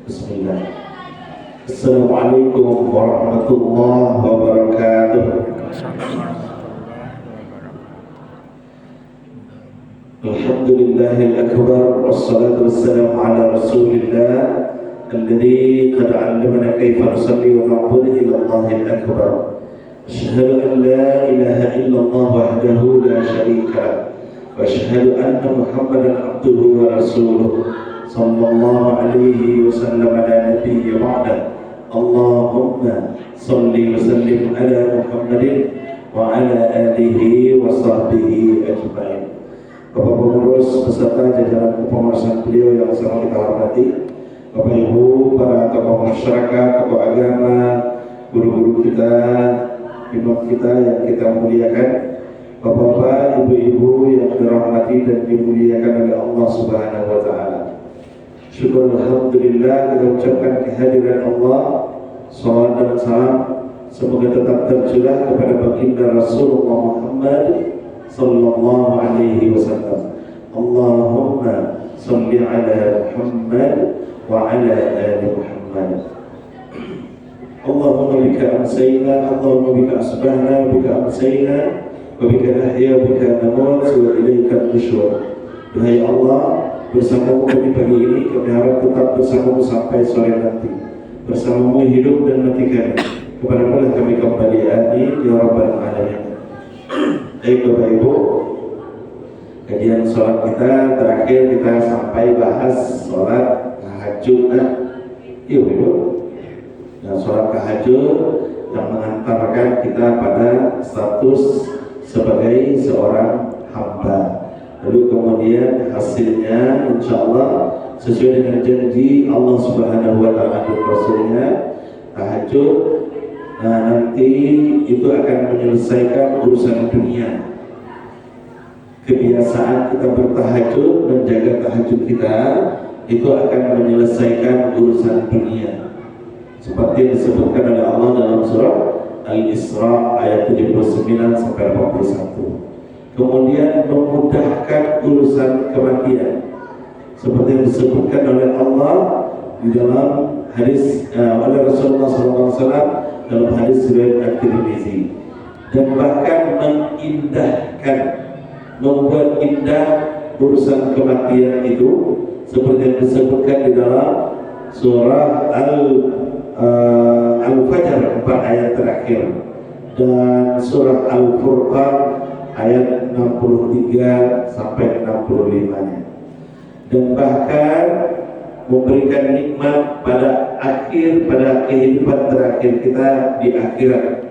Bismillah. Assalamualaikum warahmatullahi wabarakatuh. Alhamdulillahil akbar wassalatu wassalamu ala rasulillah alladhi qad 'allamana kayfa nusalli wa na'budu ila Allahil akbar. Asyhadu an la ilaha illallah wahdahu la syarika lah wa asyhadu anna Muhammadan abduhu wa rasuluh sallallahu alaihi wasallam ala nabiyyi ba'da. Allahumma salli wa sallim ala Muhammadin wa ala alihi wa sahbihi ajma'in. Bapak pengurus beserta jajaran kepengurusan beliau yang sangat kita hormati, Bapak Ibu, para tokoh masyarakat, tokoh agama, guru-guru kita, imam kita yang kita muliakan, Bapak-bapak, ibu-ibu yang dirahmati dan dimuliakan oleh Allah Subhanahu wa taala. Syukur alhamdulillah kita ucapkan kehadiran Allah, salawat dan salam semoga tetap tercurah kepada baginda Rasulullah Muhammad sallallahu alaihi wasallam. Allahumma salli ala Muhammad wa ala ali Muhammad. Allahumma bika amsayna, Allahumma bika asbahna, bika amsayna, wa bika nahya, wa bika namut, wa ilaika nusyur. Duhai Allah, bersamamu kami pagi ini, kami harap tetap bersamamu sampai sore nanti. Bersamamu hidup dan mati kami. Kepadamu kami kembali, amin ya rabbal alamin. Baik Bapak Ibu, kajian sholat kita terakhir kita sampai bahas sholat tahajud. Yuk Ibu, dan sholat tahajud yang mengantarkan kita pada status sebagai seorang hamba. Lalu kemudian hasilnya insya Allah sesuai dengan janji Allah Subhanahu wa taala dan Rasulnya, tahajud nanti itu akan menyelesaikan urusan dunia. Kebiasaan kita bertahajud, menjaga tahajud kita itu akan menyelesaikan urusan dunia. Seperti yang disebutkan oleh Allah dalam surah Al-Isra ayat 79 sampai 81. Kemudian memudahkan urusan kematian. Seperti yang disebutkan oleh Allah di dalam hadis oleh Rasulullah SAW dalam hadis riwayat At-Tirmizi, dan bahkan mengindahkan, membuat indah urusan kematian itu seperti yang disebutkan di dalam surah Al-Fajr 4 ayat terakhir dan surah Al-Furqan ayat 63 sampai 65-nya, dan bahkan memberikan nikmat pada kehidupan terakhir kita di akhirat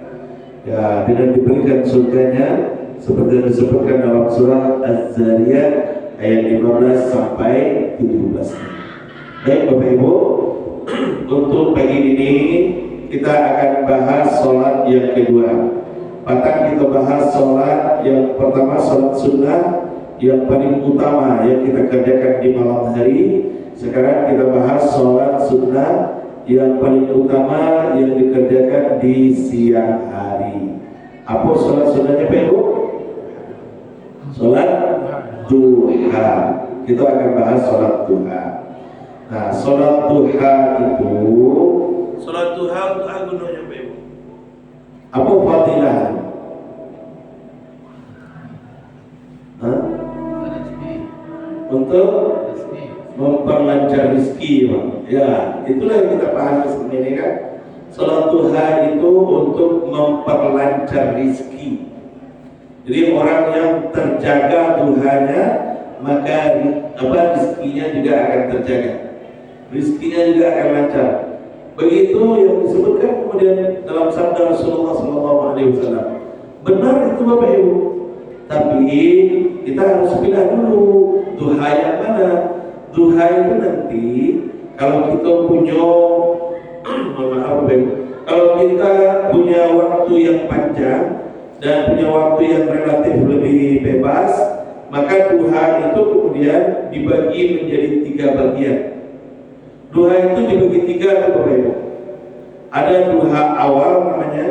ya, dengan diberikan surganya seperti yang disebutkan dalam surah Az-Zariyat ayat 15 sampai 17. Baik Bapak Ibu, untuk pagi ini kita akan bahas sholat yang kedua. Patang kita bahas sholat yang pertama, sholat sunnah yang paling utama yang kita kerjakan di malam hari. Sekarang kita bahas sholat sunnah yang paling utama yang dikerjakan di siang hari. Apa sholat sunnahnya Pak Ibu? Sholat duha. Kita akan bahas sholat duha. Nah, sholat duha itu, sholat duha untuk agunanya Pak Ibu. Apa fadilah? Untuk memperlancar rezeki, Pak. Ya, itulah yang kita pahami sebenarnya kan. Sholat duha itu untuk memperlancar rezeki. Jadi orang yang terjaga duhanya, maka rezekinya juga akan terjaga. Rezekinya juga akan lancar. Begitu yang disebutkan kemudian dalam sabda Rasulullah SAW. Benar itu Bapak Ibu. Tapi kita harus pilih dulu duha yang mana. Duha itu nanti kalau kita punya kalau kita punya waktu yang panjang dan punya waktu yang relatif lebih bebas, maka duha itu kemudian dibagi menjadi 3 bagian. Duha itu dibagi 3 Bapak Ibu. Ada duha awal namanya,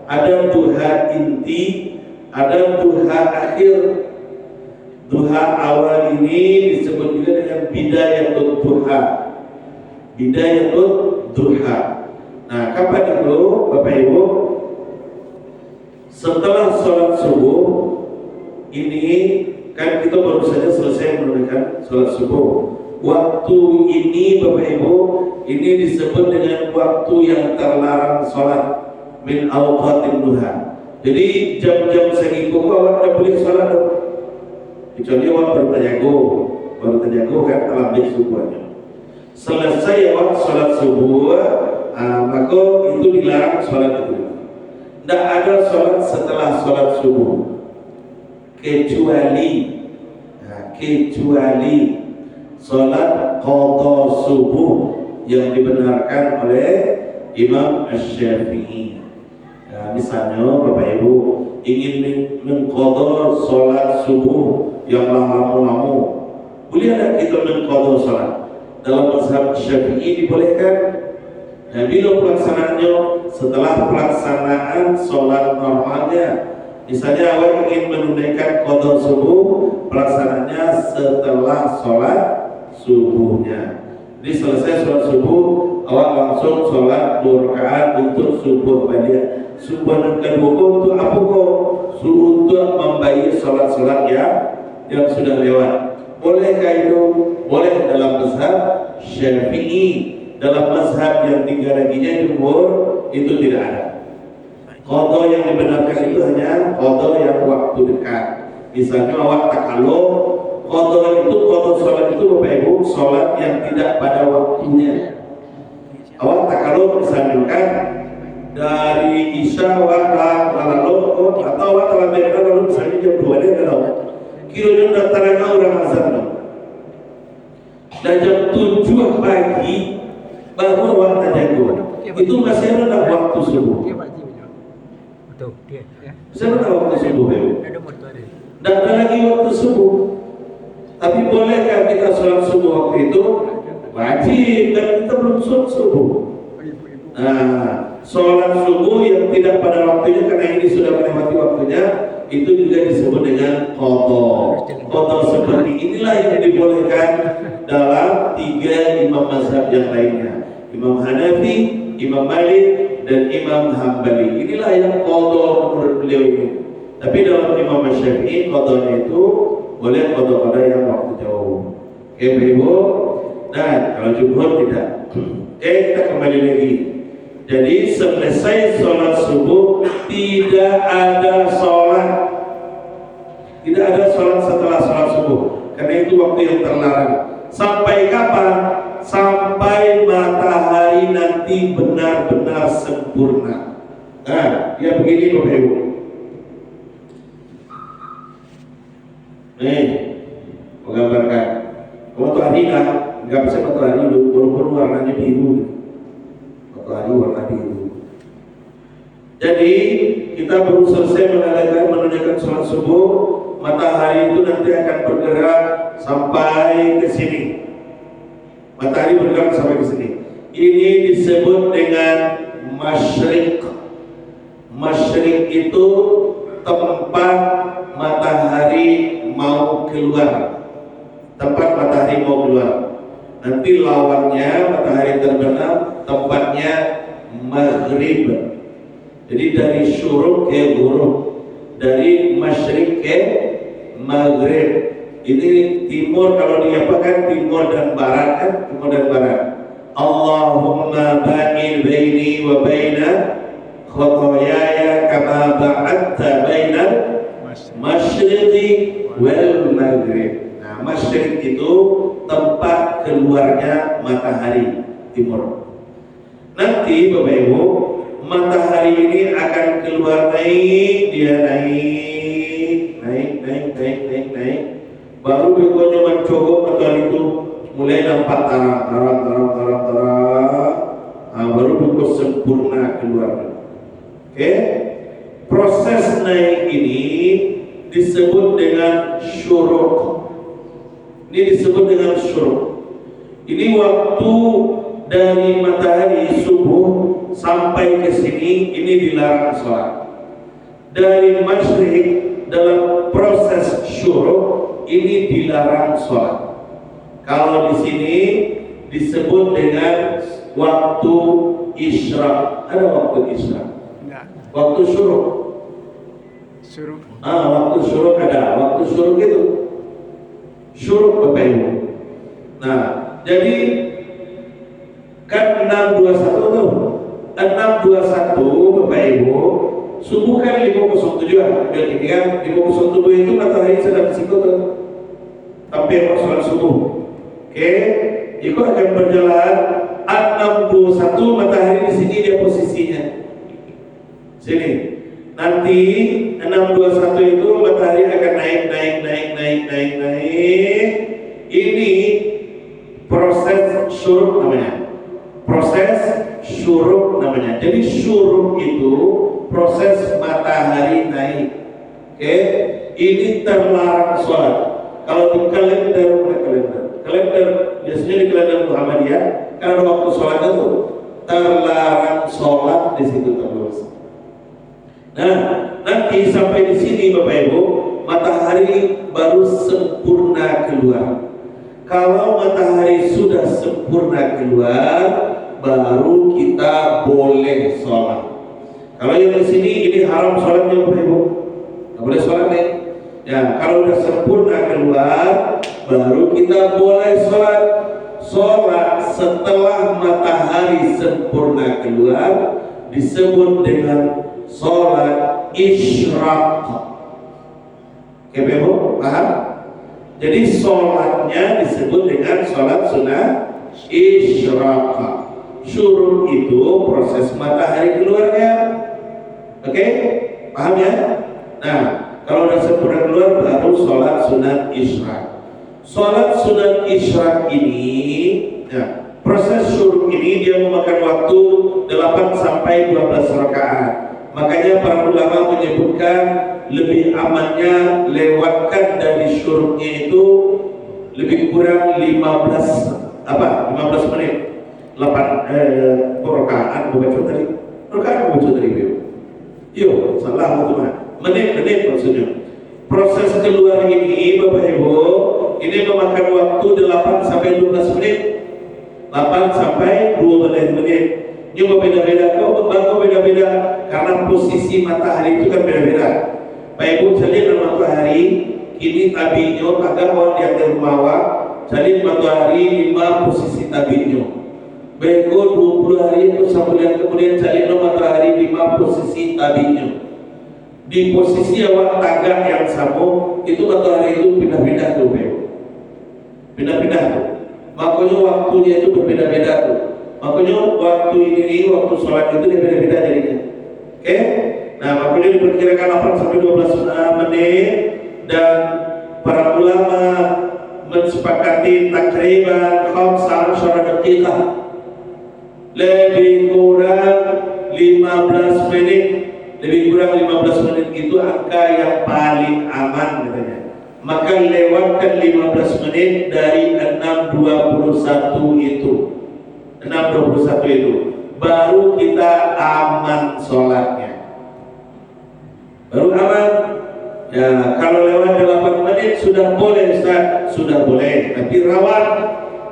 ada duha inti, ada duha akhir. Duha awal ini disebut juga dengan bidayatul duha. Bidayatul duha. Nah, kapan itu Bapak Ibu? Setelah sholat subuh, ini kan kita baru saja selesai menunaikan sholat subuh. Waktu ini Bapak Ibu, ini disebut dengan waktu yang terlarang sholat min awqatin duha. Jadi jam-jam segitu awak tidak boleh sholat dong. Kecuali awak baru terjago kan terlambat subuhnya. Selesai awak sholat subuh, maka itu dilarang sholat itu. Tidak ada sholat setelah sholat subuh kecuali sholat qadha subuh yang dibenarkan oleh Imam Asy-Syafi'i. Nah, misalnya Bapak Ibu ingin mengqadha sholat subuh yang lama-lama, boleh ada kita mengqadha sholat? Dalam mazhab Syafi'i dibolehkan. Nah, bila pelaksanaannya setelah pelaksanaan sholat normalnya. Misalnya awak ingin menunaikan qadha subuh, pelaksanaannya setelah sholat subuhnya. Jadi selesai sholat subuh, awak langsung sholat 2 rakaat untuk subuh badiah. Subuh yang kedua untuk apa kok? Untuk membayar sholat-sholat yang sudah lewat. Bolehkah itu? Boleh dalam mazhab Syafi'i. Dalam mazhab yang tiga laginya jumhur itu tidak ada. Qadha yang dibenarkan itu hanya qadha yang waktu dekat. Misalnya awak takalluh, qadha sholat itu Bapak Ibu, sholat yang tidak pada waktunya. Awak takalluh misalkan dari Isya awak lalu atau awak telah mereka lalu misalnya jam 2 dia kalau kira daftaran orang azan. Dan jam 7 pagi baru awak terjago. Itu masih ada waktu subuh. Saya tahu waktu subuh ya. Dan ada lagi waktu subuh. Tapi bolehkah kita sholat subuh waktu itu? Wajib, dan kita belum sholat subuh. Nah, sholat subuh yang tidak pada waktunya karena ini sudah melewati waktunya, itu juga disebut dengan qadha. Qadha seperti inilah yang dibolehkan dalam 3 imam mazhab yang lainnya. Imam Hanafi, Imam Malik, dan Imam Hambali. Inilah yang qadha menurut beliau ini. Tapi dalam Imam Syafi'i qadhanya itu boleh qadha yang waktu jauh. Oke, Ibu. Dan kalau jumhur tidak. Oke, kita kembali lagi. Jadi selesai sholat subuh tidak ada sholat. Tidak ada sholat setelah sholat subuh. Karena itu waktu yang terlarang. Sampai kapan? Sampai matahari nanti benar-benar sempurna. Nah, ya begini Bapak Ibu. Nih, menggambarkan matahari lah, nggak bisa matahari baru warnanya biru. Matahari warna biru. Jadi kita baru selesai menunaikan sholat subuh, matahari itu nanti akan bergerak sampai ke sini. Matahari bergerak sampai ke sini. Ini disebut dengan masyriq. Masyriq itu tempat matahari mau keluar. Tempat matahari mau keluar. Nanti lawannya matahari terbenam, tempatnya maghrib. Jadi dari syuruk ke ghurub, dari masyriq ke maghrib. Ini timur, kalau diapakan timur dan barat kan, timur dan barat. Allahumma ba'id baini wa baina khotoyaya kama ba'adta baina masyriqi wal maghrib. Nah, masyriq itu tempat keluarnya matahari timur. Nanti Bapak Ibu, matahari ini akan keluar naik, dia naik. Baru begonya mencoba matahari itu mulai nampak tarang. Nah, baru bego sempurna keluar. Oke? Proses naik ini disebut dengan syuruk. Ini disebut dengan syuruk. Ini waktu dari matahari subuh sampai ke sini ini dilarang sholat. dari masyrik dalam proses syuruk ini dilarang sholat. Kalau di sini disebut dengan waktu isyraq. Ada waktu isyraq? Waktu syuruk. Waktu syuruk ada. Waktu syuruk itu syuruk Bapak Ibu. Nah, jadi kan 621 tuh. 621 Bapak Ibu, subuh kan 507 ya. Ini kan 507 itu matahari sedang di situ tuh. Sampai sholat subuh. Oke, itu akan berjalan 621 matahari di sini dia posisinya. Sini. Nanti 621 itu matahari akan naik. Ini proses syuruk namanya. Proses syuruk namanya. Jadi syuruk itu proses matahari naik. Oke, ini terlarang sholat. Kalau di kalender biasanya di kalender Muhammadiyah, karena waktu sholat itu terlarang sholat di situ terus. Nah, nanti sampai di sini Bapak Ibu, matahari baru sempurna keluar. Kalau matahari sudah sempurna keluar, baru kita boleh sholat. Kalau yang di sini ini haram sholatnya Bapak Ibu, nggak boleh sholat nih. Ya, kalau sudah sempurna keluar, baru kita boleh sholat. Sholat setelah matahari sempurna keluar disebut dengan sholat isyraq. Oke, Bapak Ibu, paham? Jadi sholatnya disebut dengan sholat sunnah isyraq. Syuruk itu proses matahari keluarnya. Oke, paham ya? Nah, kalau sudah sempurna keluar baru sholat sunat isyraq. Sholat sunat isyraq ini, ya, proses syuruk ini dia memakan waktu 8 sampai 12 rakaat. Makanya para ulama menyebutkan lebih amannya lewatkan dari syuruknya itu lebih kurang 15 menit. 8 rakaat baca tadi. Rakaat baca tadi. Yo, salah teman. Menit maksudnya. Proses keluar ini Bapak Ibu, ini memakan waktu 8 sampai 12 menit. 8 sampai 12 menit. Ini berbeda-beda, kok beda-beda karena posisi matahari itu kan beda-beda. Pak Ibu jalin matahari, ini tabinya agar orang yang dermawan, jalin matahari 5 posisi tabinya. Bego 20 hari itu sampai kemudian jalin matahari 5 posisi tabinya. Di posisi awal tagan yang sama itu matahari itu pindah-pindah tuh, pindah-pindah tuh. Makanya waktunya itu berbeda-beda tuh. Makanya waktu ini waktu sholat itu dia beda-beda jadinya. Oke? Nah, makanya diperkirakan 8 sampai 12 menit dan para ulama mensepakati takriban 15 detik, lebih kurang 15 menit. Lebih kurang 15 menit itu angka yang paling aman katanya. Maka lewatkan 15 menit dari 6.21 itu. 6.21 itu baru kita aman sholatnya. Baru aman. Ya, kalau lewat 8 menit sudah boleh Ustaz, sudah boleh. Tapi rawan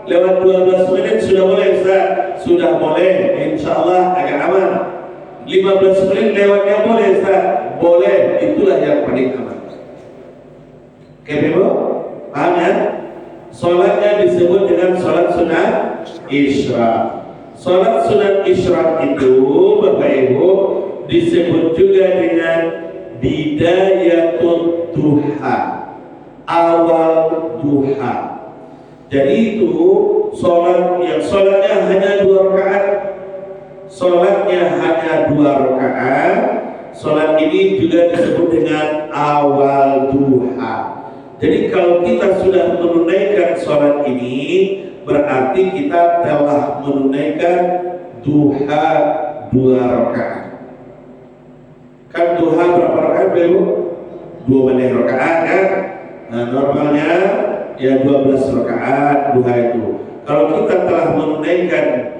lewat 12 menit sudah boleh Ustaz, sudah boleh. Insyaallah akan aman. 15 menit lewatnya boleh Ustaz, boleh. Itulah yang paling aman. Oke, Ibu? Paham ya? Sholatnya disebut dengan sholat sunat isyraq. Sholat sunat isyraq itu Bapak Ibu disebut juga dengan bidayatul duha, awal duha. Jadi itu sholatnya hanya 2 rakaat. Sholatnya hanya 2 rakaat. Sholat ini juga disebut dengan awal duha. Jadi kalau kita sudah menunaikan sholat ini, berarti kita telah menunaikan duha 2 rakaat. Kan duha berapa rakaat Ibu? 2 rakaat kan? Nah, normalnya ya 12 rakaat duha itu. Kalau kita telah menunaikan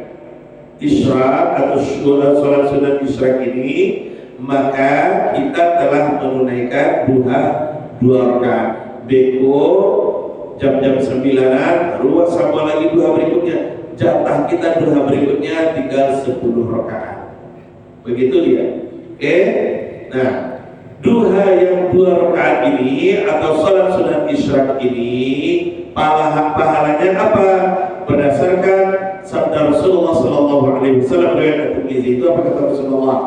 isyraq atau sholat sunat isyraq ini, maka kita telah menunaikan dua rakaat. Beko jam-jam 9-an baru sama lagi duha berikutnya. Jatah kita duha berikutnya tinggal 10 rakaat. Begitu dia. Oke. Nah, duha yang 2 rakaat ini atau salat sunat isyraq ini pahalanya apa? Berdasarkan sabda Rasulullah SAW riwayat At-Tirmidzi, itu apa kata Rasulullah?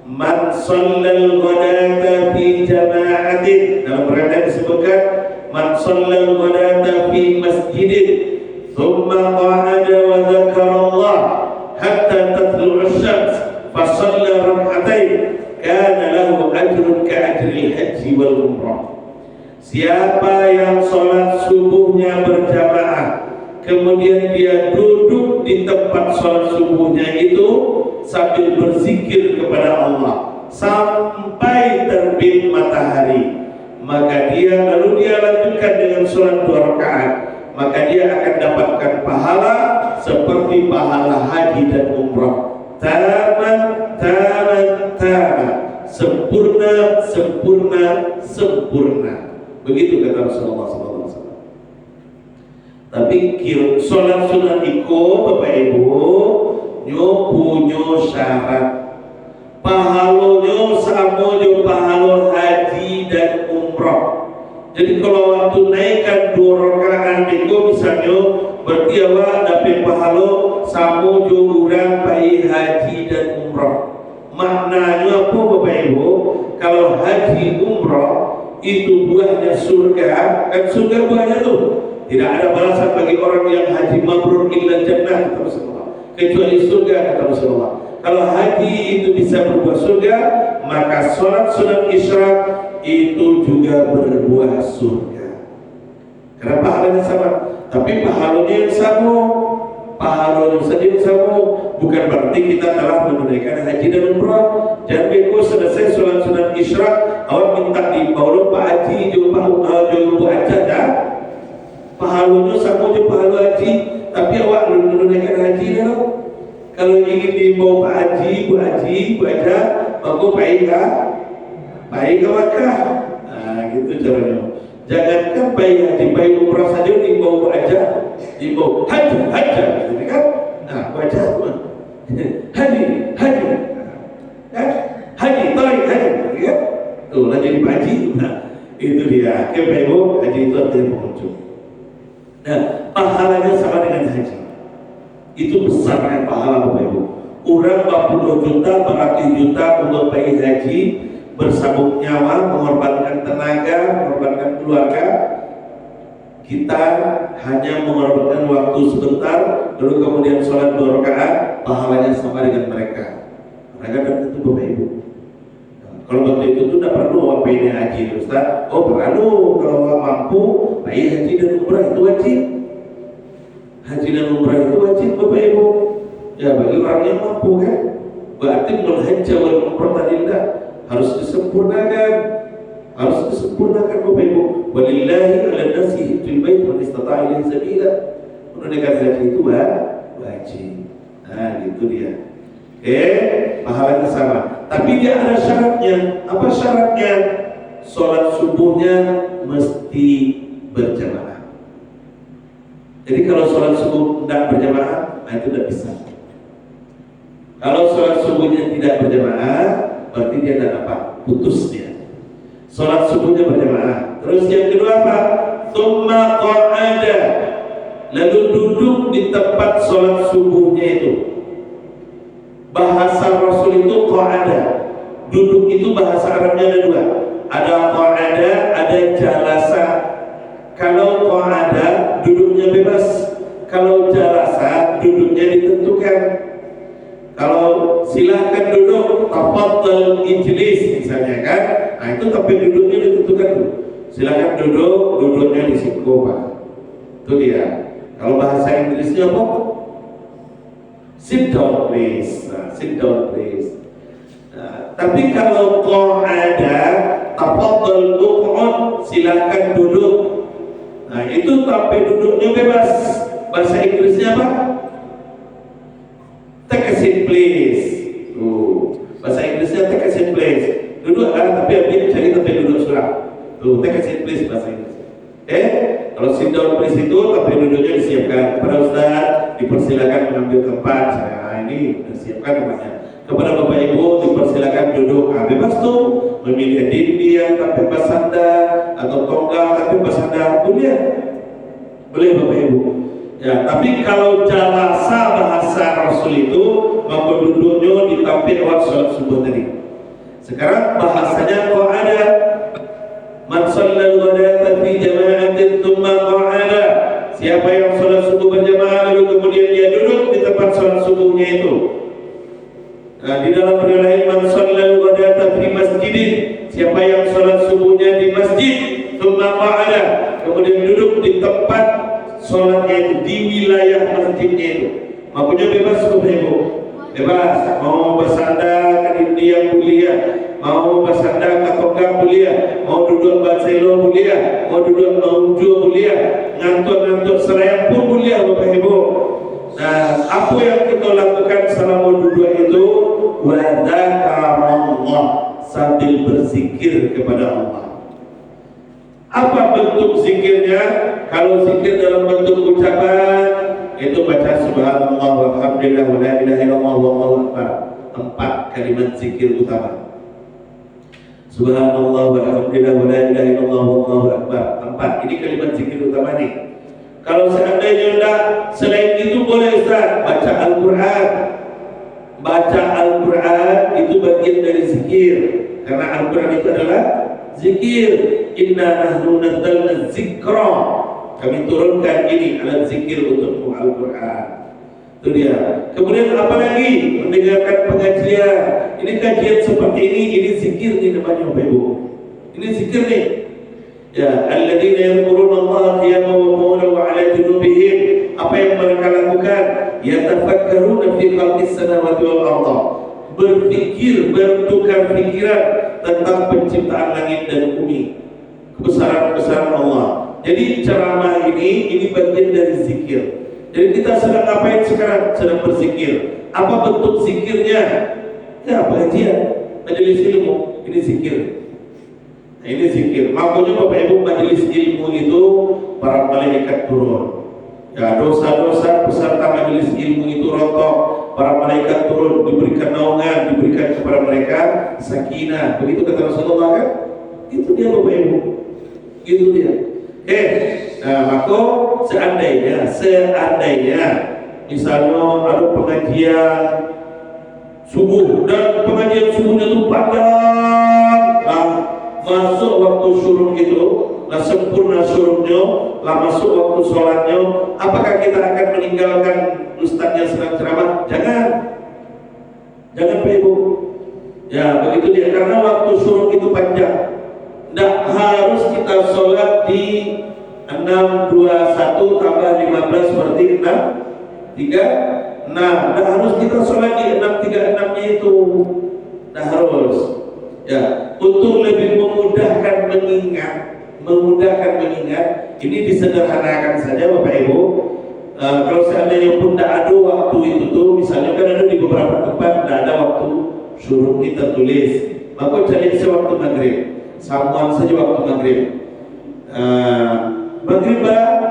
Man shallal ghadata fi jama'atin, dalam riwayat disebutkan man shallal ghadata fi masjidin thumma qa'ada wa dzakara Allah hatta tatlu'a asy-syams fa shalla rak'atain kana lahu ajrun ka ajril haji wal umrah. Siapa yang sholat subuhnya berjamaah kemudian dia duduk di tempat sholat subuhnya itu sambil berzikir kepada Allah sampai terbit matahari, maka dia lanjutkan dengan sholat 2 rakaat, maka dia akan dapatkan pahala seperti pahala haji dan umrah. Taman, sempurna. Begitu kata Rasulullah SAW. Tapi sholat sunat iko Bapak Ibu nyo punya syarat. Pahalonyo sama jo pahalo haji dan umrah. Jadi kalau waktu naikkan 2 rakaat iko misalnya berarti awak dapat pahalo sama jo urang pai haji dan umrah. Maknanya apa Bapak Ibu? Kalau haji umrah itu buahnya surga, kan surga buahnya tuh tidak ada balasan bagi orang yang haji mabrur illa jannah kata Rasulullah, kecuali surga kata Rasulullah. Kalau haji itu bisa berbuah surga, maka sholat sunat isyraq itu juga berbuah surga. Karena pahalanya sama, tapi pahalanya yang sama, pahalanya saja yang sama, bukan berarti kita telah menunaikan haji dan umrah. Jangan beko selesai sholat sunat isyraq, awak minta di bawah Pak Haji jauh aja dah. Pahalanya sama je pahala haji, tapi awak belum menunaikan haji dah. Kalau ingin dibawa Pak Haji, Bu Haja, maka baik ke Makkah. Nah, gitu caranya. Jangankan baik haji, baik umrah saja dibawa Bu Haja, dibawa haji, gitu kan? Nah, Bu Haja tuh. Haji, tarik haji, ya? Tuh, lah jadi Pak Haji. Nah, itu dia. Kebaik haji itu artinya pengunjung. Nah, pahalanya sama dengan haji. Itu besarnya pahala Bapak Ibu. Orang 40 juta, 100 juta untuk pergi haji, bersabuk nyawa, mengorbankan tenaga, mengorbankan keluarga. Kita hanya mengorbankan waktu sebentar, lalu kemudian sholat 2 rakaat, pahalanya sama dengan mereka. Mereka dapat itu Bapak Ibu. Kalau waktu itu tuh tidak perlu apa ini haji, Ustaz. Oh perlu, kalau mampu, baik haji dan umrah itu wajib. Haji dan umrah itu wajib Bapak Ibu. Ya bagi orang yang mampu kan. Berarti mulhajjah wal umrah lillah harus disempurnakan. Bapak Ibu. Walillahi 'alan nasi hajjul bait man istata'a ilaihi sabila. Menunaikan haji itu wajib. Nah, gitu dia. Pahalanya sama. Tapi dia ada syaratnya. Apa syaratnya? Sholat subuhnya mesti berjamaah. Jadi kalau sholat subuh tidak berjamaah, itu tidak bisa. Kalau sholat subuhnya tidak berjamaah, berarti dia tidak dapat, putus dia. Sholat subuhnya berjamaah. Terus yang kedua apa? Tsumma qa'ada, lalu duduk di tempat sholat subuhnya itu. Bahasa Rasul itu qa'ada. Duduk itu bahasa Arabnya ada 2. Ada qa'ada, ada jalasa. Kalau qa'ada duduknya bebas, kalau jalasa duduknya ditentukan. Kalau silakan duduk, tafaddal ijlis misalnya kan. Nah itu tapi duduknya ditentukan tuh. Silakan duduk, duduknya di siku Pak. Itu dia. Kalau bahasa Inggrisnya apa? Sit down please. Nah, sit down please. Nah, tapi kalau qa'ada, tafaddal uq'ud, silakan duduk. Nah, itu sampai duduknya bebas. Bahasa Inggrisnya apa? Take a seat please. Bahasa Inggrisnya take a seat Tuh, take a seat please bahasa Inggris. Kalau sit down please itu tempat duduknya disiapkan. Kepada Ustaz dipersilakan mengambil tempat. Nah, ini disiapkan tempatnya. Kepada Bapak Ibu dipersilakan duduk. Bebas tuh memilih dinding tapi bersandar atau tonggang tapi bersandar, boleh Bapak Ibu. Ya, tapi kalau bahasa Rasul itu maka duduknya di tempat waktu sholat subuh tadi. Sekarang bahasanya kok ada man shallal ghadata fi jama'atin thumma qa'ada. Siapa yang sholat subuh berjamaah lalu kemudian dia duduk di tempat sholat subuhnya itu. Nah, di dalam riwayat lain man shallal ghadata fi masjidin. Siapa yang sholat subuhnya di masjid thumma qa'ada, kemudian duduk di tempat sholatnya itu di wilayah masjidnya itu. Makanya bebas Bapak Ibu. Bebas, mau bersandar ke dinding yang mulia, mau bersandar ke tonggang mulia, mau duduk batselo mulia, mau duduk maunju mulia, ngantuk serayam pun mulia Bapak Ibu. Nah, apa yang kita lakukan selama duduk itu? Wa dzakarallah, sambil berzikir kepada Allah. Apa bentuk zikirnya? Kalau zikir dalam bentuk ucapan itu baca subhanallah walhamdulillah wa la ilaha illallah wallahu akbar. 4 kalimat zikir utama. Subhanallah walhamdulillah wa la ilaha illallah wallahu akbar. 4 ini kalimat zikir utama nih. Kalau seandainya enggak, selain itu boleh Ustaz baca Al-Qur'an. Baca Al-Qur'an itu bagian dari zikir. Karena Al-Qur'an itu adalah zikir. Inna nahnu nazzalna dzikra. Kami turunkan ini alat zikir untukmu Al-Qur'an. Itu dia. Kemudian apa lagi? Mendengarkan pengajian. Ini kajian seperti ini zikir nih namanya Bapak Ibu. Ini zikir nih. Ya, alladzina yadhkuruna Allah qiyaman wa qu'udan wa 'ala junubihim. Apa yang mereka lakukan? Yatafakkaruna fi khalqis samawati wal ardh. Berfikir, bertukar pikiran tentang penciptaan langit dan bumi. Kebesaran-kebesaran Allah. Jadi ceramah ini bagian dari zikir. Jadi kita sedang ngapain sekarang? Sedang berzikir. Apa bentuk zikirnya? Ya, pengajian, majelis ilmu. Ini zikir. Nah, ini zikir. Makanya Bapak Ibu, majelis ilmu itu para malaikat turun. Ya, dosa-dosa peserta majelis ilmu itu rontok. Para malaikat turun, diberikan naungan, diberikan kepada mereka sakinah. Begitu kata Rasulullah kan? Itu dia Bapak Ibu. Itu dia. Nah, maka seandainya misalnya ada pengajian subuh dan pengajian subuhnya itu panjang, masuk waktu syuruk itu, sempurna syuruknya, masuk waktu sholatnya, apakah kita akan meninggalkan ustadznya sedang ceramah? Jangan Pak Ibu. Ya, begitu dia, karena waktu syuruk itu panjang. Tidak harus kita sholat di 6:21 tambah 15 berarti 6:36. Tidak harus kita sholat di 6:36-nya itu. Tidak harus. Ya, untuk lebih memudahkan mengingat, ini disederhanakan saja Bapak Ibu. Kalau seandainya pun tidak ada waktu itu tuh, misalnya kan ada di beberapa tempat tidak ada waktu syuruk kita tulis, maka cari sewaktu maghrib. Sambungan saja waktu maghrib. Maghrib berapa?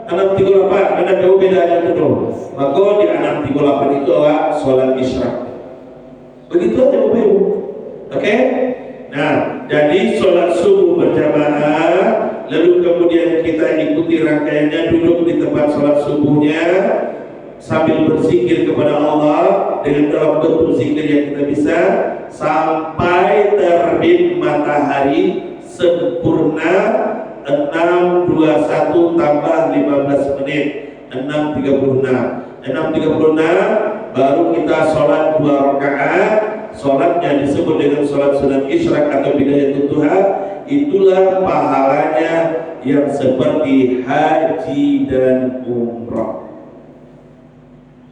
6:38. Ada jauh bedanya itu dong. Maka di 6:38 itu adalah sholat isyraq. Begitu aja Bapak Ibu. Oke? Nah, jadi sholat subuh berjamaah, lalu kemudian kita ikuti rangkaiannya, duduk di tempat sholat subuhnya sambil berzikir kepada Allah dengan dalam bentuk zikir yang kita bisa sampai terbit matahari sempurna 6:21 tambah 15 menit 6:36 baru kita sholat 2 rakaat. Sholatnya disebut dengan sholat sunat isyraq atau bidayatul duha. Itulah pahalanya yang seperti haji dan umrah.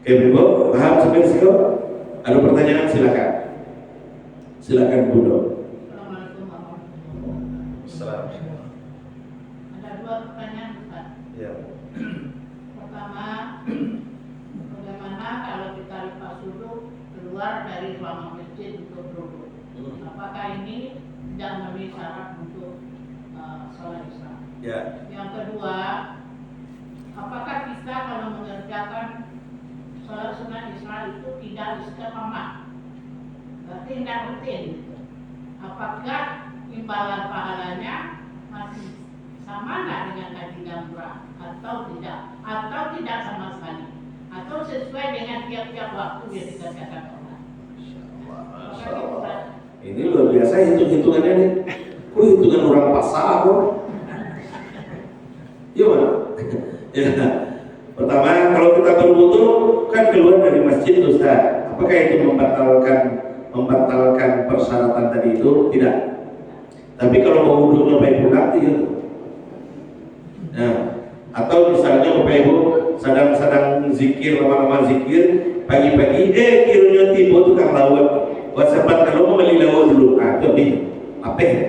Oke Bu, paham sampai situ? Ada pertanyaan silakan. Silakan Bu Dok. Assalamualaikum. Ada 2 pertanyaan Ustaz. Ya. Pertama, bagaimana kalau kita lepas wudhu keluar dari ruangan masjid untuk berwudhu? Apakah ini tidak memenuhi syarat untuk sholat isya. Ya. Yang kedua, apakah kita kalau mengerjakan sholat sunnah isya itu tidak istiqamah? Berarti tidak rutin. Apakah imbalan pahalanya masih sama nggak dengan haji dan umrah atau tidak sama sekali, atau sesuai dengan tiap-tiap waktu yang dikerjakan orang? Masya Allah. Ini luar biasa hitung-hitungannya nih. Hitungan orang pasar kok. Gimana? Ya. Pertama, kalau kita berwudu kan keluar dari masjid, Ustaz. Apakah itu membatalkan persyaratan tadi itu? Tidak. Tapi kalau mau wudu baik pulang itu. Nah, atau misalnya Bapak Ibu sedang zikir, lama-lama zikir, pagi-pagi kiranya tiba tukang lawan. Wasabat kalau mau beli lawan dulu. Itu nih. Apa ya?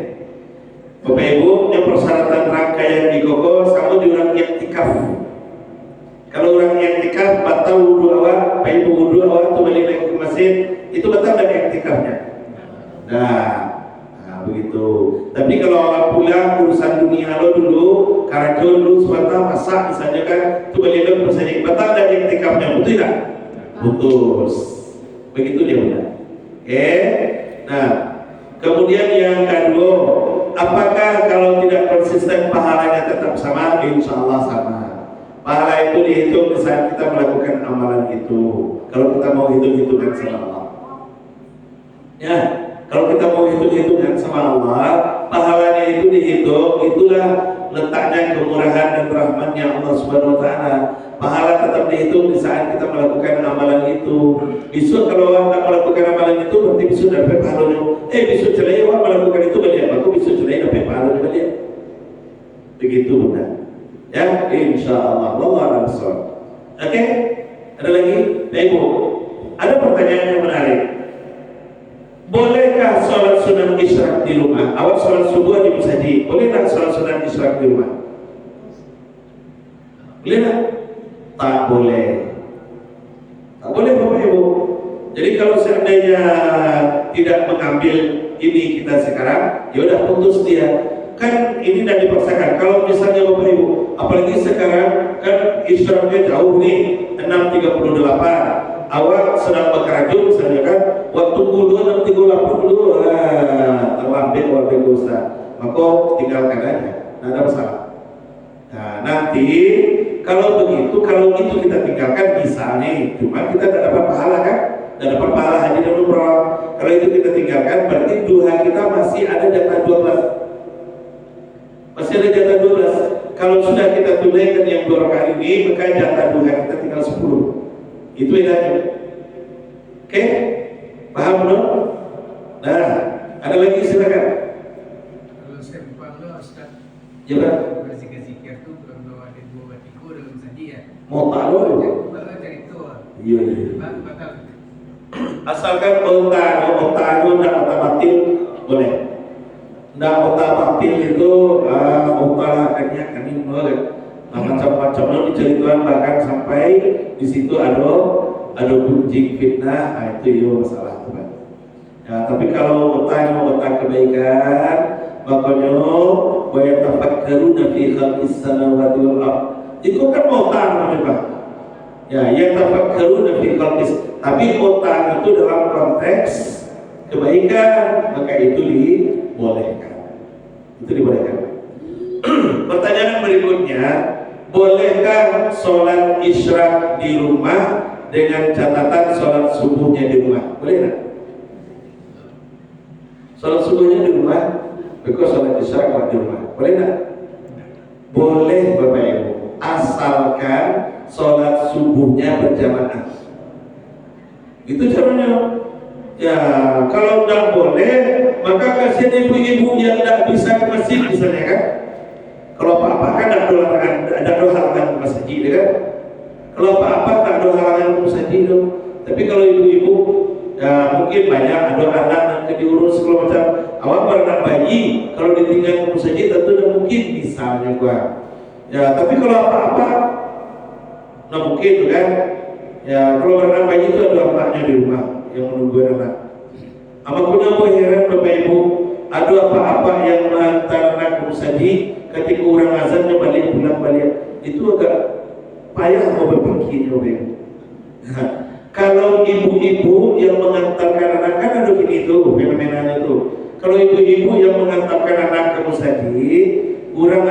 Bapak Ibu, yang persyaratan rangkaian di koko sama di orang yang tikaf. Kalau orang yang tikaf batal wudu awal, Bapak Ibu wudu awal itu balik lagi ke masjid, itu batal dari yang tikafnya. Nah, begitu. Tapi kalau orang pulang urusan dunia lo dulu, karajo dulu, suatu masak misalnya kan, itu balik lagi ke masjid, batal dari yang tikafnya, betul tidak? Putus. Begitu dia udah. Nah, kemudian yang kedua, apakah kalau tidak konsisten pahalanya tetap sama? Insya Allah sama. Pahala itu dihitung di saat kita melakukan amalan itu. Kalau kita mau hitung-hitungan sama Allah, ya, kalau kita mau hitung-hitungan sama Allah, pahalanya itu dihitung. Itulah letaknya kemurahan dan rahmatnya Allah Subhanahu Wa Taala. Pahala tetap dihitung di saat kita melakukan amalan itu. Besok kalau anda melakukan amalan itu, berarti besok dapat pahalanya. Besok celai orang melakukan itu balik. Aku besok celai dapat pahalanya balik. Begitu benar. Ya, insya Allah. Allah Rasul. Oke, ada lagi? Ibu, ada pertanyaan yang menarik. Bolehkah sholat sunat isyraq di rumah? Awal sholat subuh di masjid. Bolehkah sholat sunat isyraq di rumah? Boleh tak? Tak boleh. Tak boleh Bapak Ibu. Jadi kalau seandainya tidak mengambil ini kita sekarang, ya udah putus dia. Kan ini tidak dipaksakan. Kalau misalnya Bapak Ibu, apalagi sekarang kan isyraqnya jauh nih, 6.38. Awal sedang bekerja misalnya kan, waktu dulu 6.38 dulu, terlambat Ustaz. Maka tinggalkan aja, tidak ada masalah. Nah nanti kalau begitu, kalau itu kita tinggalkan bisa nih, cuma kita tidak dapat pahala kan, tidak dapat pahala haji dan umrah. Kalau itu kita tinggalkan, berarti duha kita masih ada jatah 12. Masih ada jatah 12. Kalau sudah kita tunaikan yang 2 rakaat ini, maka jatah duha kita tinggal 10. Itu bedanya. Oke? Paham belum? Nah, ada lagi silakan. Kalau saya lupa Ustaz. Ya Pak. Berzikir tuh kalau ada 2 batiku dalam saja ya. Mau tahu? Baru cari itu. Iya. Batal. Asalkan otak batil boleh. Nggak otak batil itu otak kan ini boleh. Macam-macam lo diceritakan bahkan sampai di situ ada gunjing fitnah, itu ya masalah teman. Ya, tapi kalau otak kebaikan, makanya wa yatafakkaruna fi khalqis samawati wal ardh. Itu kan otak namanya Pak. Ya, yatafakkaruna fi khalqis. Tapi otak itu dalam konteks kebaikan, maka itu dibolehkan. Itu dibolehkan. Pertanyaan berikutnya, bolehkah sholat isyraq di rumah dengan catatan sholat subuhnya di rumah? Boleh tak? Sholat subuhnya di rumah, because sholat isyraq di rumah. Boleh tak? Boleh Bapak Ibu, asalkan sholat subuhnya berjamaah. Itu caranya. Ya, kalau tidak boleh, maka kasihan ibu-ibu yang tidak bisa ke masjid misalnya kan. Kalau apa-apa kan ada halangan ke masjid kan. Kalau apa-apa tak ada halangan ke masjid dong. Tapi kalau ibu-ibu, ya mungkin banyak ada anak yang diurus kalau macam awak beranak bayi, kalau ditinggal ke masjid tentu tidak mungkin misalnya gua. Ya, tapi kalau apa-apa, nah mungkin tuh kan. Ya, kalau beranak bayi itu ada anaknya di rumah yang menunggu anak. Apa punya heran Bapak Ibu, ada apa-apa yang mengantarkan saji ketika orang azannya balik pulang balik itu agak payah mau berpikir kalau ibu-ibu yang mengantarkan anak kan ada gini tuh fenomenanya tuh. Kalau ibu-ibu yang mengantarkan anak ke musaji, orang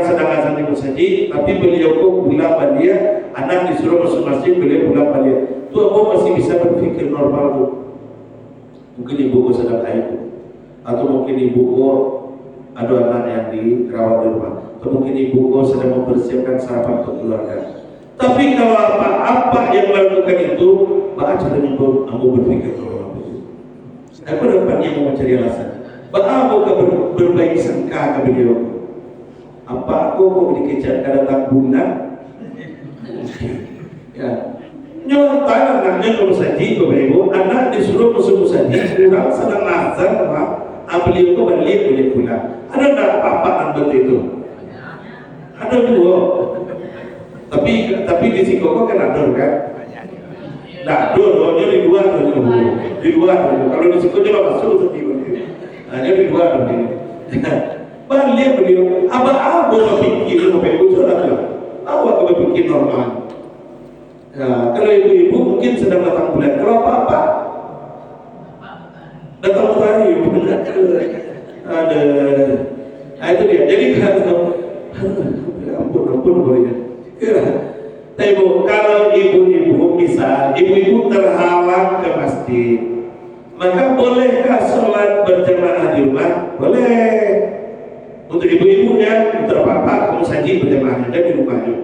sedang azan di musaji, tapi beliau kok pulang balik, anak disuruh masuk masjid, beliau pulang balik. Tuh aku masih bisa berpikir normal tuh. Mungkin ibu sedang haid, atau mungkin ibu ada anak yang dirawat di rumah, atau mungkin ibu sedang mempersiapkan sarapan untuk keluarga. Tapi kalau apa yang melakukan itu, baca dan aku berpikir normal. Aku dapatnya mau mencari alasan. Bahawa berbaik sangka ke beliau. Apa aku kok dikejar datang bulan? Ya. Nyontai anaknya ke musaji, Bapak Ibu, anak disuruh masuk musaji, kurang sedang azan, beliau kok balik pulang. Ada enggak apa-apaan betul itu? Ada dua. Tapi di Sikoko kan ada kan? Nah, dua di dua tuh. Kalau di Sikoko juga masuk sendiri. Hanya di dua tuh. Balik beliau, apa berpikir Bapak Ibu saudara? Awak berpikir normal. Nah, kalau ibu-ibu mungkin sedang datang bulan, kalau apa-apa datang matahari, benar. Ada, itu dia. Jadi ampun bolehnya. Tapi kalau ibu-ibu misal ibu-ibu terhalang ke masjid, maka bolehkah sholat berjamaah di rumah? Boleh. Untuk ibu-ibu ya, untuk papa kamu saji berjamaah aja di rumahnya.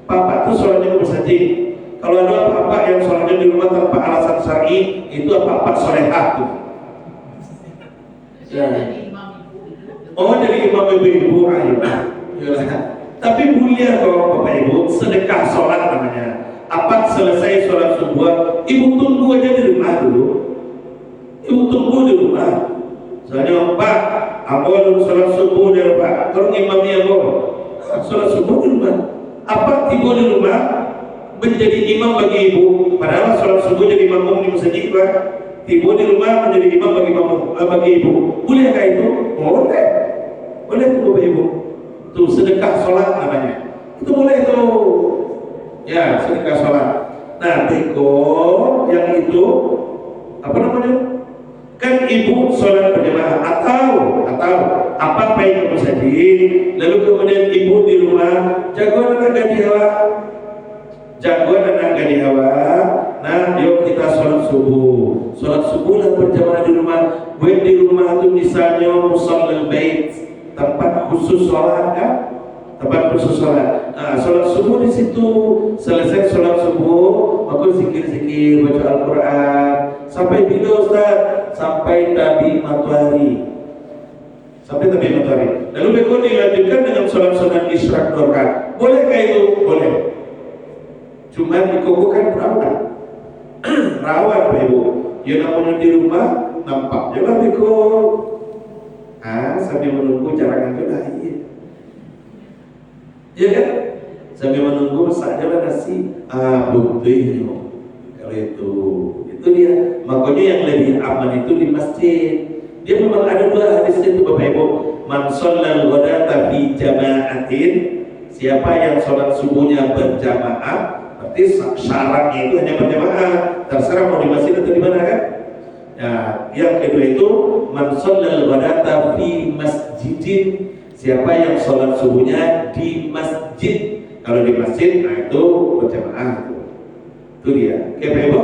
Papa tuh sholatnya ke masjid. Kalau ada apa-apa yang sholatnya di rumah tanpa alasan syar'i, itu apa-apa solehah tuh. Ya. Oh, jadi imam ibu-ibu ayo. Tapi mulia kalau Bapak Ibu, sedekah sholat namanya. Apa selesai sholat subuh, ibu tunggu aja di rumah dulu. Ibu tunggu di rumah. Soalnya Pak, aku sholat subuh di rumah. Terus imamnya sholat subuh di rumah. Apa tiba di rumah menjadi imam bagi ibu? Padahal sholat subuh jadi makmum di masjid Pak. Tiba di rumah menjadi imam bagi ibu. Bolehkah itu? Boleh. Boleh itu Bapak Ibu. Itu sedekah sholat namanya. Itu boleh tuh. Ya, sedekah sholat. Nah, beko yang itu apa namanya? Kan ibu sholat berjamaah atau apa baik masjid, lalu kemudian ibu di rumah jagoan anak gadi hawa. Nah, yuk kita sholat subuh lah berjamaah di rumah. Buat di rumah itu misalnya musallal bait, tempat khusus sholat kan? Tempat khusus sholat. Nah, sholat subuh di situ. Selesai sholat subuh, aku zikir-zikir, baca Al-Quran. Sampai bila Ustaz? Sampai tabi matahari. Lalu berikut dilanjutkan dengan sholat sunat isyraq 2 rakaat. Bolehkah itu? Boleh. Cuma dikukuhkan perawat. Rawat Pak Ibu. Ya namanya di rumah nampak. Jangan ikut. Sambil menunggu jangan kelahi. Ya kan? Sambil menunggu saja nasi. Betul. Kalau itu dia. Makanya yang lebih aman itu di masjid. Dia memang ada 2 hadis itu Bapak Ibu. Man shallal ghadata fi jama'atin. Siapa yang sholat subuhnya berjamaah, berarti syaratnya itu hanya berjamaah. Terserah mau di masjid atau di mana kan? Ya, yang kedua itu man shallal ghadata fi masjidin. Siapa yang sholat subuhnya di masjid. Kalau di masjid, nah itu berjamaah. Itu dia. Oke Pak Ibu?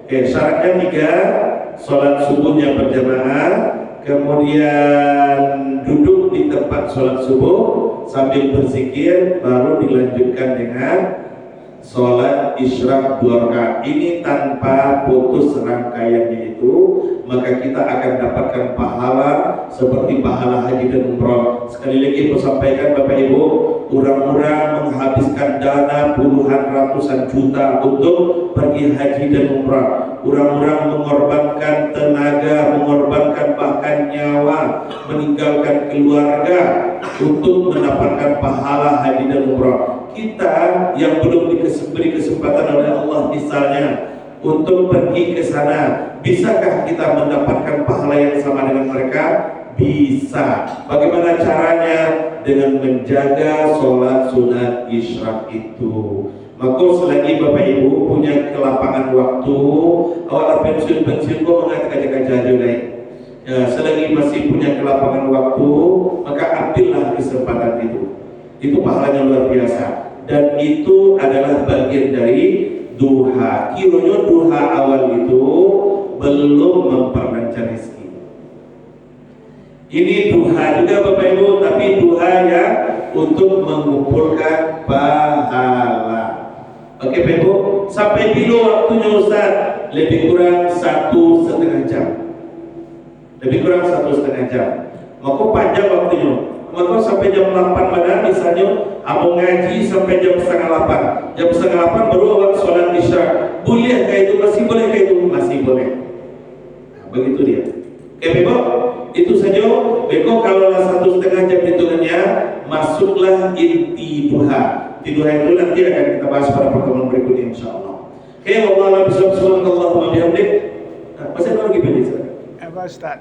Syaratnya 3, sholat subuhnya berjamaah, kemudian duduk di tempat sholat subuh sambil berzikir, baru dilanjutkan dengan sholat isyraq 2 rakaat. Ini tanpa putus rangkaiannya itu, maka kita akan dapatkan pahala seperti pahala haji dan umrah. Sekali lagi aku sampaikan Bapak Ibu, orang-orang menghabiskan dana puluhan ratusan juta untuk pergi haji dan umrah. Orang-orang mengorbankan tenaga, mengorbankan bahkan nyawa, meninggalkan keluarga untuk mendapatkan pahala haji dan umrah. Kita yang belum diberi kesempatan oleh Allah misalnya untuk pergi ke sana. Bisakah kita mendapatkan pahala yang sama dengan mereka? Bisa. Bagaimana caranya? Dengan menjaga sholat sunat isyraq itu. Maka selagi Bapak Ibu punya kelapangan waktu, awal pensiun kok mengatakan jaga naik. Ya, selagi masih punya kelapangan waktu, maka ambillah kesempatan itu. Itu pahalanya luar biasa. Dan itu adalah bagian dari duha. Kiranya duha awal itu belum memperlancar rezeki. Ini duha juga Bapak Ibu, tapi duha yang untuk mengumpulkan pahala. Oke Bapak Ibu, sampai dulu waktunya Ustaz, lebih kurang 1,5 jam. Lebih kurang 1,5 jam. Maka panjang waktunya. Maka sampai jam 8 mana misalnya Abang ngaji sampai jam 7:30. Jam 7:30 baru awak sholat isya. Boleh kayak itu? Masih boleh kayak itu? Masih boleh. Nah, begitu dia. Oke Bapak, itu saja. Bapak kalau 1,5 jam hitungannya, masuklah inti duha. Inti duha itu nanti akan kita bahas pada pertemuan berikutnya insyaallah. Oke, wallahualam bishawab. Subhanallahumma bihamdik. Masih ada lagi penjelasan? Ustaz,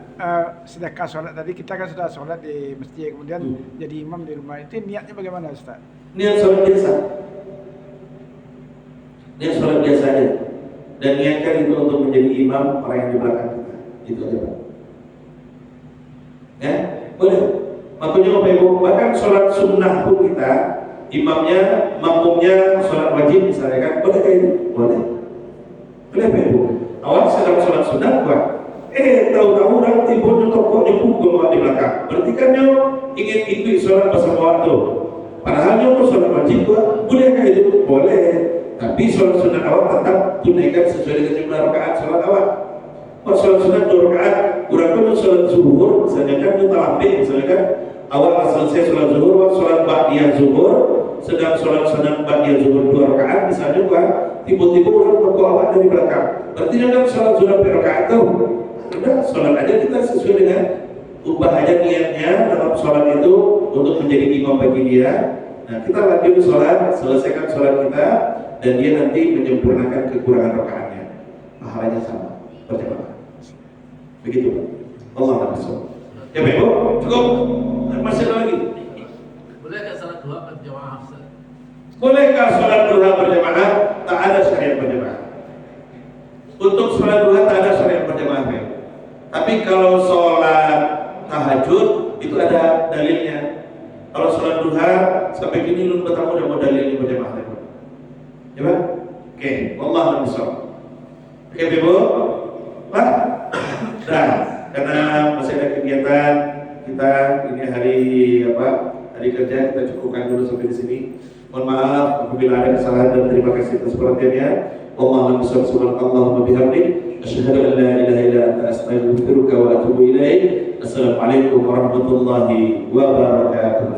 sedekah sholat tadi kita kan sudah sholat di masjid, kemudian jadi imam di rumah, itu niatnya bagaimana Ustaz? Niat sholat biasa. Niat sholat biasa aja. Dan niatkan itu untuk menjadi imam orang yang di belakang kita. Itu aja Pak. Ya, boleh. Makanya Bapak Ibu, bahkan sholat sunnah pun kita, imamnya, makmumnya sholat wajib misalnya kan, boleh kayak itu? Boleh. Boleh Bapak Ibu. Awal sedang sholat sunnah buat. Tahu-tahu orang timbulnya tokoknya pukul di belakang. Berarti kan dia ingin ikut sholat bersama waktu. Padahal dia mau sholat wajib buat. Boleh kayak itu? Boleh. Tapi sholat sunat awal tetap tunaikan sesuai dengan jumlah rakaat sholat awal. Kalau sholat sunat 2 rakaat, kurang pun sholat zuhur, misalnya kan itu talabih, misalnya kan awal selesai sholat zuhur, sholat ba'diyah zuhur, sedang sholat sunat ba'diyah zuhur 2 rakaat, misalnya kan tiba-tiba orang tokok awal dari belakang. Berarti dia kan sholat sunat rakaat tuh. Udah, sholat aja kita sesuai dengan ubah aja niatnya dalam sholat itu untuk menjadi imam bagi dia. Nah kita lanjut sholat, selesaikan sholat kita, dan dia nanti menyempurnakan kekurangan rakaatnya. Pahalanya sama, berjamaah. Begitu Pak. Allah Akbar. Ya Bapak Ibu, cukup. Masih ada lagi? Bolehkah salat duha berjamaah? Bolehkah sholat duha berjamaah? Tak ada syariat berjamaah. Untuk sholat duha tak ada syariat berjamaah Pak. Tapi kalau sholat tahajud itu ada dalilnya. Kalau sholat duha sampai kini belum bertemu dengan dalilnya berjamaah. Ya Pak? Oke, Allah Akbar. Oke Ibu, Pak. Nah, karena masih ada kegiatan kita ini hari kerja, kita cukupkan dulu sampai di sini. Mohon maaf apabila ada kesalahan dan terima kasih atas perhatiannya. Allahumma shalli subhanallahumma bihamdik. Asyhadu an la ilaha illa anta astaghfiruka wa atubu ilaik. Assalamualaikum warahmatullahi wabarakatuh.